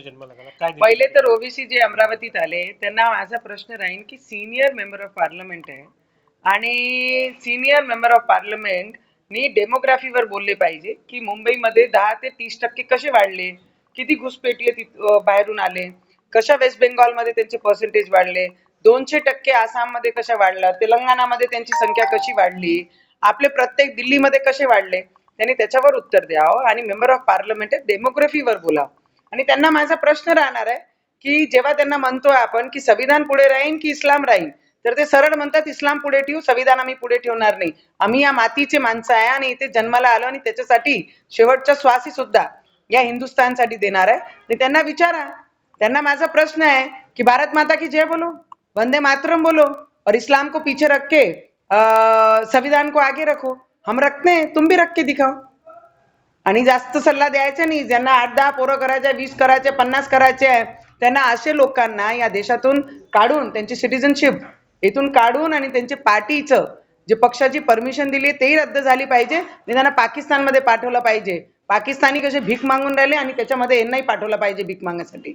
जन्माला घाला काय पहिले तर ओबीसी जे अमरावतीत आले त्यांना माझा प्रश्न राहील की सिनियर मेंबर ऑफ पार्लमेंट आहे आणि सिनियर मेंबर ऑफ पार्लमेंट नी डेमोग्राफीवर बोलले पाहिजे की मुंबईमध्ये 10 ते 30% कसे वाढले, किती घुसपेटीय बाहेरून आले, कशा वेस्ट बेंगॉलमध्ये त्यांचे पर्सेंटेज वाढले, 200% आसाममध्ये कशा वाढला, तेलंगणामध्ये त्यांची संख्या कशी वाढली, आपले प्रत्येक दिल्लीमध्ये कसे वाढले, त्यांनी त्याच्यावर उत्तर द्यावं आणि मेंबर ऑफ पार्लमेंट डेमोग्राफीवर बोलावं. आणि त्यांना माझा प्रश्न राहणार आहे की जेव्हा त्यांना म्हणतोय आपण की संविधान पुढे राहीन की इस्लाम राहीन, तर ते सरळ म्हणतात इस्लाम पुढे ठेवू, संविधान आम्ही पुढे ठेवणार नाही. आम्ही या मातीचे माणसं आहे आणि इथे जन्माला आलो आणि त्याच्यासाठी शेवटचा श्वासी सुद्धा या हिंदुस्थानसाठी देणार आहे. आणि त्यांना विचारा, त्यांना माझा प्रश्न है कि भारत माता की जय बोलो, वंदे मातरम बोलो और इस्लाम को पीछे रख के संविधान को आगे रखो. हम रखते हैं, तुम भी रख के दिखाओ. आणि जास्त सल्ला द्यायचा नाही. ज्यांना 8-10 पोरं करायचे, 20 करायचे, 50 करायचे आहे, त्यांना असे लोकांना या देशातून काढून त्यांची सिटिझनशिप इथून काढून आणि त्यांचे पार्टीचं जे पक्षाची परमिशन दिली तेही रद्द झाली पाहिजे आणि त्यांना पाकिस्तानमध्ये पाठवलं पाहिजे. पाकिस्तानी कसे भीक मागून राहिले आणि त्याच्यामध्ये यांनाही पाठवलं पाहिजे भीक मागण्यासाठी.